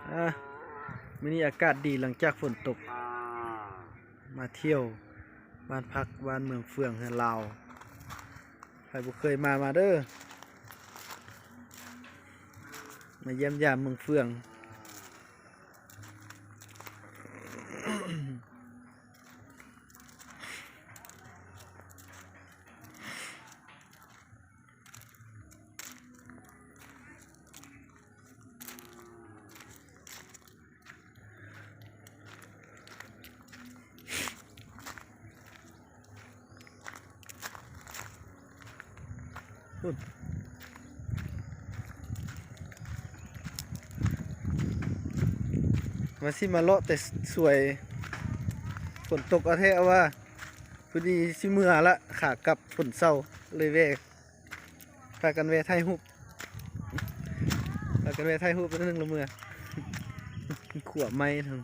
มื้อนี้อากาศดีหลังจากฝนตกมาเที่ยวบ้านพักบ้านเมืองเฟืองเฮือนลาวใครบ่เคยมาเด้อมาเยี่ยมยามเมืองเฟืองมาสิมาเลาะแต่สวยฝนตกเอาแท้เอาว่าพอดีสิเมื่อละขากลับฝนเศร้าเลยแวะพากันแวะถ่ายรูปไปนึงละเมื่อขวบไม้ทั้ง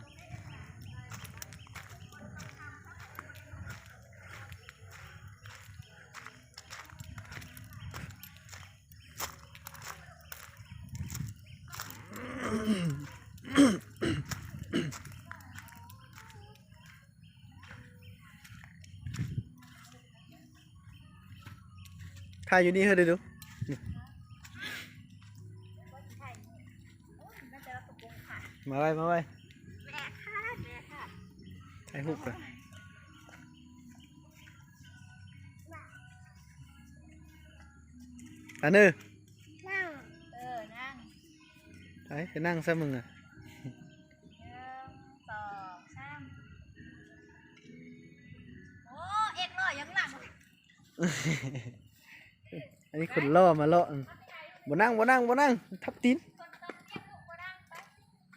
ถ่ายอยู่นี่เฮ้ยดูมาไว้ถ่ายรูปกันอันนี้นั่งนั่งไปนั่งซะมึงอ่ะ1 2 3โอ้เอกเลยยังหลัง อันนี้คนล่อมาล่อบ่นั่งทับตีน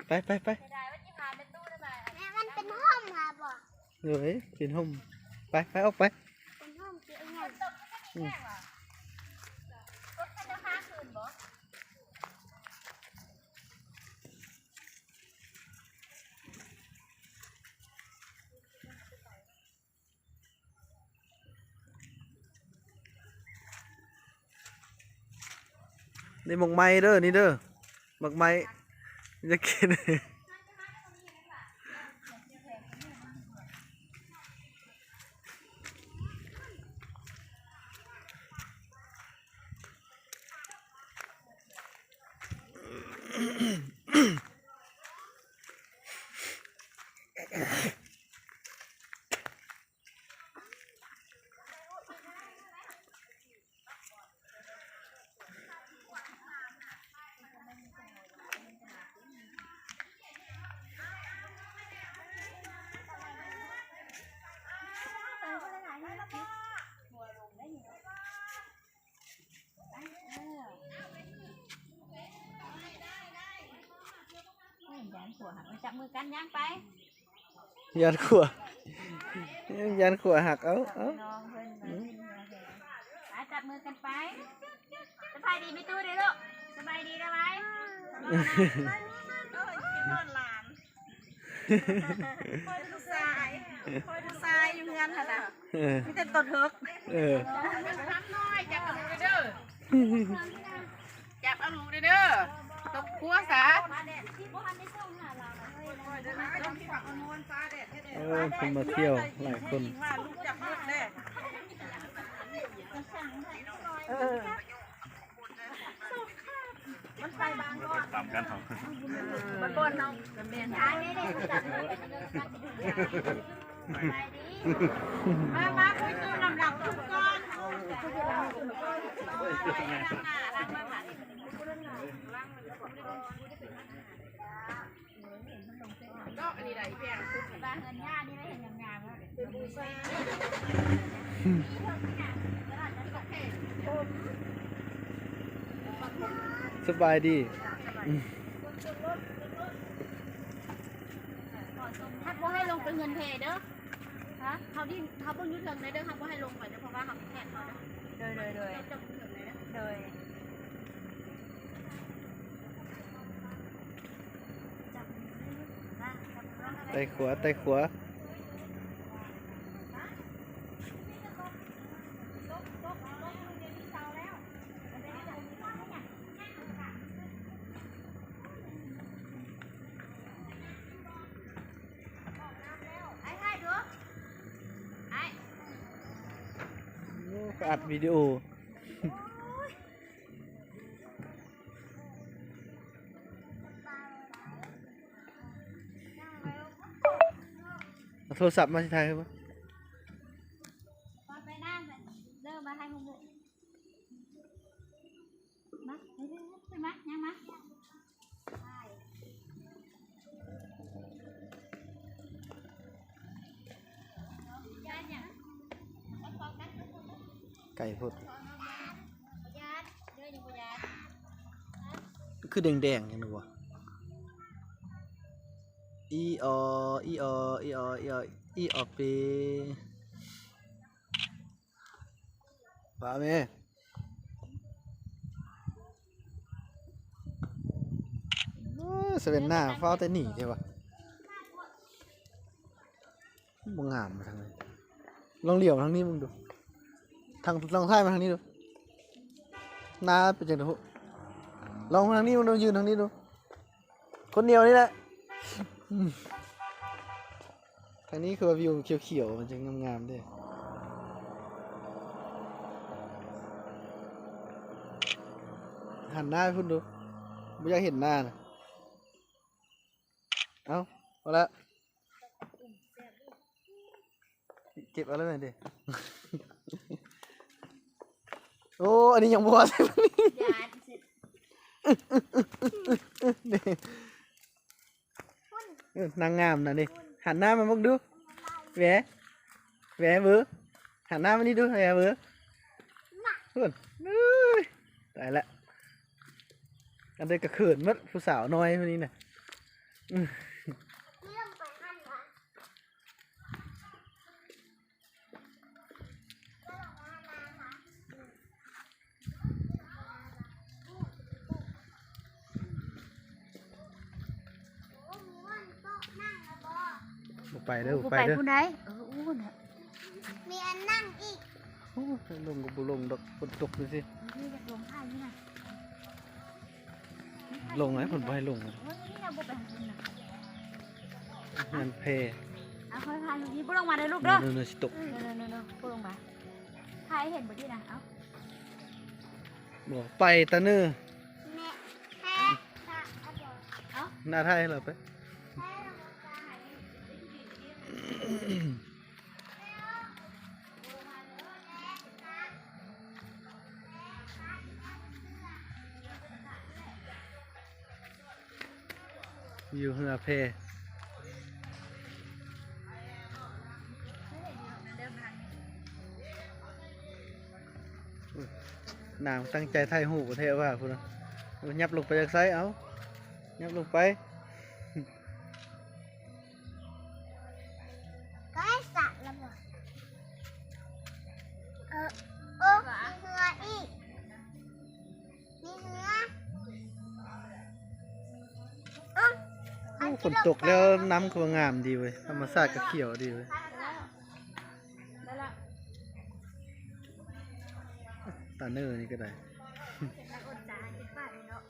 ไปแม่มันเป็นห้องค่ะบอกเฮ้ยเป็นห้องไปออกไปเป็นห้องเกี่ยวกับรถจะค้าคืนบ่นี่หมกไม้เด้อนี่เด้อหมกไม้จะกินจับมือกันย่างไปยันขวหักเอาจับมือกันไปสบายดีไม่ตู้ดิลูกสบายดีได้ไหมนอนหลานคอยดูทรายอยู่เงินค่ะนะมีแต่ตดเฮิกทำน้อยจับเอาลูกเด้อตบกัวซะคนมาเที่ยวหลายคนมันไปบางก่อน ตามกันเหรอมันบนน้องเมียนท้ายนี่ดิมาคุยตู้ลำดับทุกก้อนก็อันนี้ไรเพียงชุดบ้านเงินย่านี่ได้เห็นงามๆแล้วสบายดีถ้าเขาให้ลงเป็นเงินเพเด้อฮะเขาที่เขาเพิ่งยุติเงินเด้อเขาก็ให้ลงไปเด้อเพราะว่าเขาแทนเขาเด้อไต่ขวา อัดวิดีโอเอาโทรศัพท์มาที่ไทยครับ ไปนั่งเริ่มมาให้มึงดูมาเรื่อยๆไปมายังมาไก่พด ยาดเด้อยังบ่ยาด คือแดงๆอย่างนี้วะอีออีออีออีออีอเปว่าแม่เซเว่นหน้าเฝ้าแต่หนีใช่ปะบ่งามมาทางนี้ลองเหลี่ยวมาทางนี้มึงดูทางลองท้ายมาทางนี้ดูหน้าเป็นจังได๋ลองมาทางนี้มึงดูยืนทางนี้ดูคนเดียวนี่แหละทางนี้คือวิวเขียวๆมันจะงามๆด้วยหันหน้าให้พุ่นดูไม่อยากเห็นหน้านะเอาเอาละเก็บเอาแล้วหน่อยดิ โอ้อันนี้ยังบัวใช่ไหม ยาดเสร็จ นางงามนะดิหันหน้ามามุกดูแหวะแหวะเบือหันหน้ามานี่ดูแหวะเบือเพื่อนตายละอันเดียก็เขินมัดผู้สาวน้อยคนนี้น่ะไปเด้อไปเด้อ ผู้ใดอู้น่ะมีอันนั่งอีก ลงกับบุลงดอกฝนตกดูสิ นี่จะลงท่านี่น่ะ ลงไหมฝนไปลง โอ้ยนี่น่ะบ่ไปหันน่ะ งานเพ เอาค่อยพาลูกนี้บ่ลงมาเด้อลูกเด้อ เนื้อสิตก เนาๆๆบ่ลงมาถ่ายให้เห็นบ่ดีนะเอ้า บอกไปตะเนื้อ แม่เอ้า หน้าไทยเราไปอยู่เฮือเพนางตั้งใจไทยหูประเทศว่าคุณยับลงไปจากไซเอายับลงไป ก็ให้สระแล้วบ่เออมีเหืออีกมีเหือฝนตกแล้วน้ำก็งามดีเว้ยธรรมชาติก็เขียวดีเว้ยตาเนอร์นี่ก็ได้